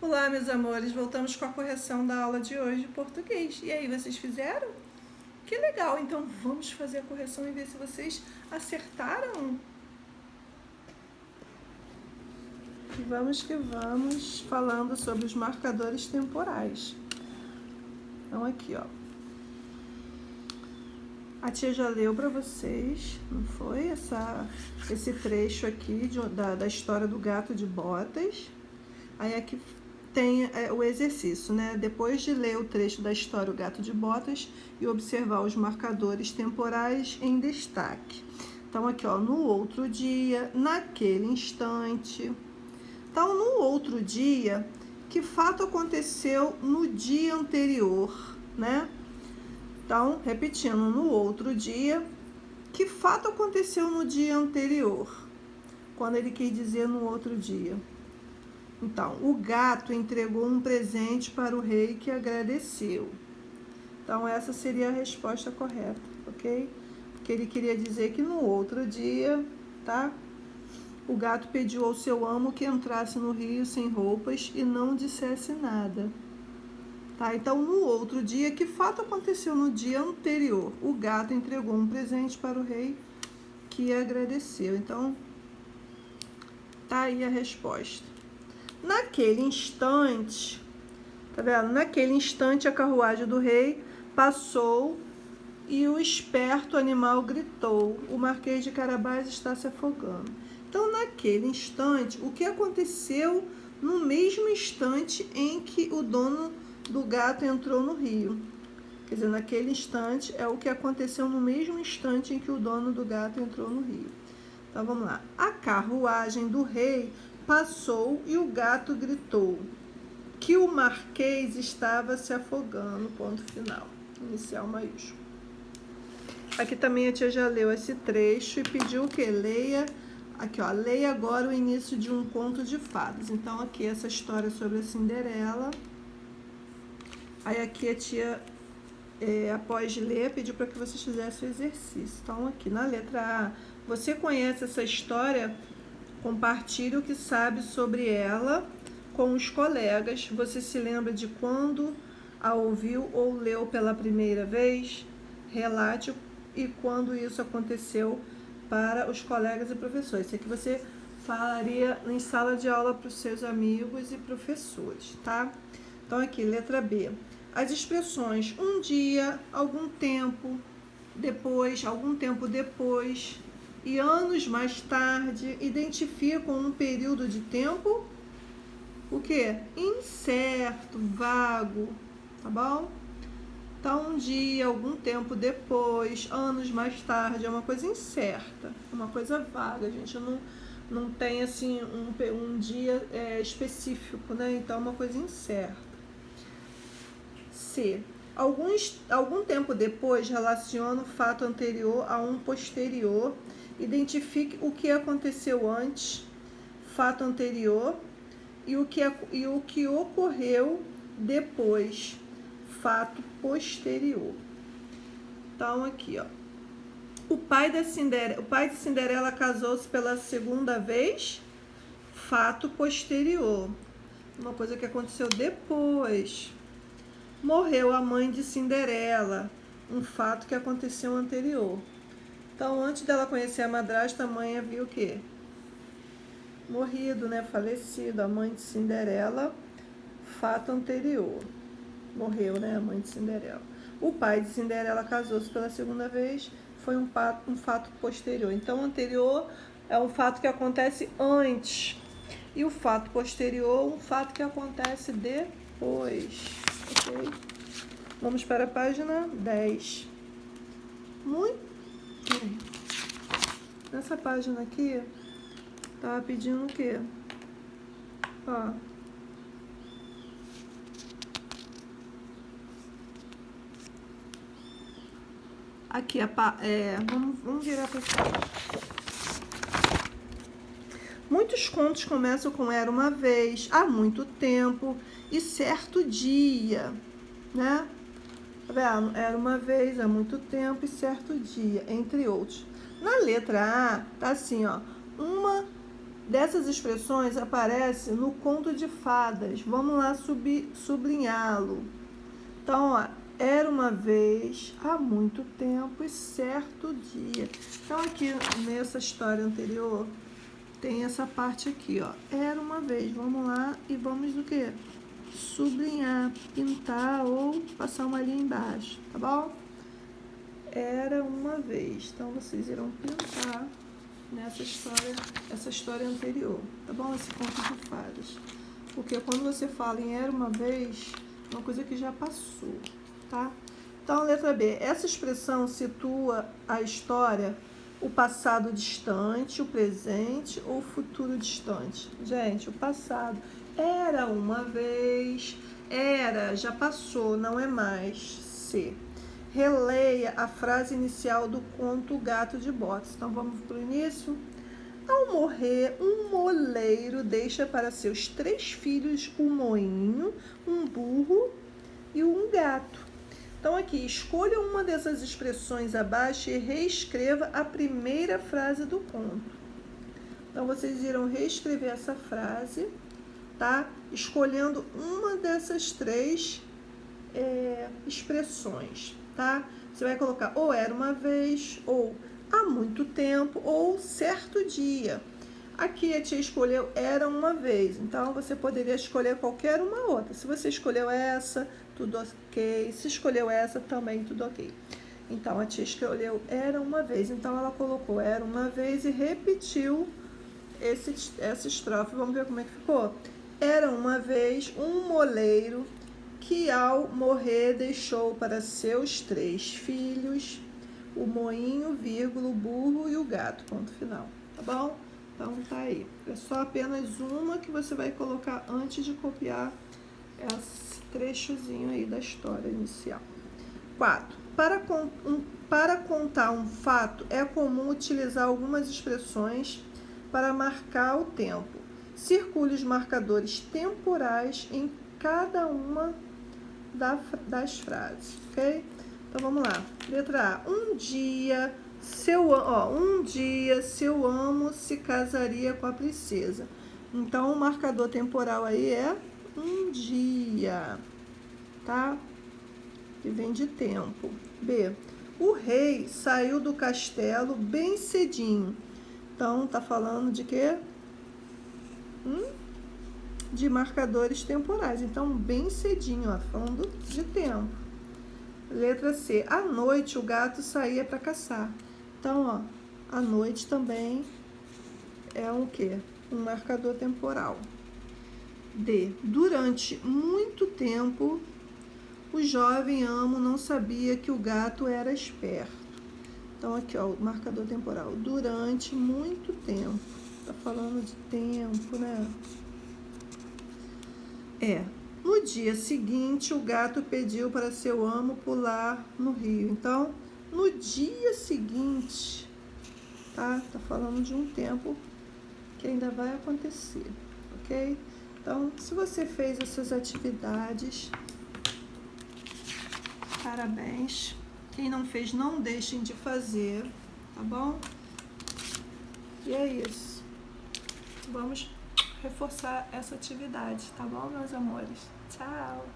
Olá, meus amores, voltamos com a correção da aula de hoje de português. E aí, vocês fizeram? Que legal, então vamos fazer a correção e ver se vocês acertaram. E vamos que vamos, falando sobre os marcadores temporais. Então aqui, ó. A tia já leu para vocês, não foi? Esse trecho aqui da história do gato de botas. Aí aqui tem o exercício, né? Depois de ler o trecho da história O Gato de Botas e observar os marcadores temporais em destaque. Então aqui, ó, no outro dia, naquele instante. Então, no outro dia, que fato aconteceu no dia anterior, né? Então, repetindo, no outro dia, que fato aconteceu no dia anterior? Quando ele quis dizer no outro dia. Então, o gato entregou um presente para o rei que agradeceu. Então, essa seria a resposta correta, ok? Porque ele queria dizer que no outro dia, tá? O gato pediu ao seu amo que entrasse no rio sem roupas e não dissesse nada. Tá? Então, no outro dia, que fato aconteceu no dia anterior? O gato entregou um presente para o rei que agradeceu. Então, tá aí a resposta. Naquele instante, tá vendo? Naquele instante a carruagem do rei passou e o esperto animal gritou: o Marquês de Carabás está se afogando. Então, naquele instante, o que aconteceu no mesmo instante em que o dono do gato entrou no rio? Quer dizer, naquele instante é o que aconteceu no mesmo instante em que o dono do gato entrou no rio. Então, vamos lá. A carruagem do rei passou e o gato gritou que o Marquês estava se afogando, ponto final, inicial maiúsculo. Aqui também a tia já leu esse trecho e pediu que leia, aqui ó, leia agora o início de um conto de fadas. Então aqui essa história sobre a Cinderela. Aí aqui a tia, após ler, pediu para que vocês fizessem o exercício. Então aqui na letra A, você conhece essa história? Compartilhe o que sabe sobre ela com os colegas. Você se lembra de quando a ouviu ou leu pela primeira vez? Relate e quando isso aconteceu para os colegas e professores. Isso aqui você falaria em sala de aula para os seus amigos e professores, tá? Então aqui, letra B. As expressões um dia, algum tempo depois e anos mais tarde identificam um período de tempo, o quê? Incerto, vago, tá bom? Então, um dia, algum tempo depois, anos mais tarde, é uma coisa incerta, é uma coisa vaga, a gente não tem assim um dia específico, né? Então, é uma coisa incerta. C. Algum tempo depois, relaciona o fato anterior a um posterior. Identifique o que aconteceu antes, fato anterior, e o que ocorreu depois, fato posterior. Então, aqui, ó. O pai de Cinderela casou-se pela segunda vez, fato posterior. Uma coisa que aconteceu depois. Morreu a mãe de Cinderela, um fato que aconteceu anterior. Então, antes dela conhecer a madrasta, a mãe havia o quê? Morrido, né? Falecido. A mãe de Cinderela, fato anterior. Morreu, né? A mãe de Cinderela. O pai de Cinderela casou-se pela segunda vez, foi um fato posterior. Então, anterior é um fato que acontece antes. E o fato posterior, um fato que acontece depois. Ok? Vamos para a página 10. Muito. Nessa página aqui, tava pedindo o quê? Ó. Aqui, vamos virar para cá. Muitos contos começam com era uma vez, há muito tempo e certo dia, né? Tá vendo? Era uma vez, há muito tempo e certo dia, entre outros. Na letra A, tá assim, ó. Uma dessas expressões aparece no conto de fadas. Vamos lá sublinhá-lo. Então, ó, era uma vez, há muito tempo e certo dia. Então, aqui nessa história anterior, tem essa parte aqui, ó. Era uma vez. Vamos lá e vamos do quê? Sublinhar, pintar ou passar uma linha embaixo, tá bom? Era uma vez. Então, vocês irão pintar nessa história, essa história anterior, tá bom? Esse conto de fadas. Porque quando você fala em era uma vez, é uma coisa que já passou, tá? Então, letra B. Essa expressão situa a história, o passado distante, o presente ou o futuro distante? Gente, o passado. Era uma vez. Era, já passou, não é mais. C. Releia a frase inicial do conto O Gato de Botas. Então, vamos para o início. Ao morrer, um moleiro deixa para seus 3 filhos um moinho, um burro e um gato. Então, aqui, escolha uma dessas expressões abaixo e reescreva a primeira frase do conto. Então, vocês irão reescrever essa frase, tá? Escolhendo uma dessas 3 expressões, tá? Você vai colocar ou era uma vez, ou há muito tempo, ou certo dia. Aqui a tia escolheu era uma vez, então você poderia escolher qualquer uma outra. Se você escolheu essa, tudo ok. Se escolheu essa, também tudo ok. Então a tia escolheu era uma vez, então ela colocou era uma vez e repetiu essa estrofe. Vamos ver como é que ficou? Era uma vez um moleiro que ao morrer deixou para seus 3 filhos o moinho, vírgula, o burro e o gato, ponto final, tá bom? Então tá aí, é só apenas uma que você vai colocar antes de copiar esse trechozinho aí da história inicial. 4. Para contar um fato, é comum utilizar algumas expressões para marcar o tempo. Circule os marcadores temporais em cada uma das frases, ok? Então, vamos lá. Letra A. Um dia, seu amo se casaria com a princesa. Então, o marcador temporal aí é um dia, tá? Que vem de tempo. B. O rei saiu do castelo bem cedinho. Então, tá falando de quê? De marcadores temporais. Então, bem cedinho, ó, falando de tempo. Letra C. À noite, o gato saía para caçar. Então, ó, à noite também é um quê? Um marcador temporal. D. Durante muito tempo, o jovem amo não sabia que o gato era esperto. Então, aqui, ó, o marcador temporal. Durante muito tempo. Tá falando de tempo, né? No dia seguinte, o gato pediu para seu amo pular no rio. Então, no dia seguinte, tá? Tá falando de um tempo que ainda vai acontecer, ok? Então, se você fez essas atividades, parabéns. Quem não fez, não deixem de fazer, tá bom? E é isso. Vamos reforçar essa atividade, tá bom, meus amores? Tchau!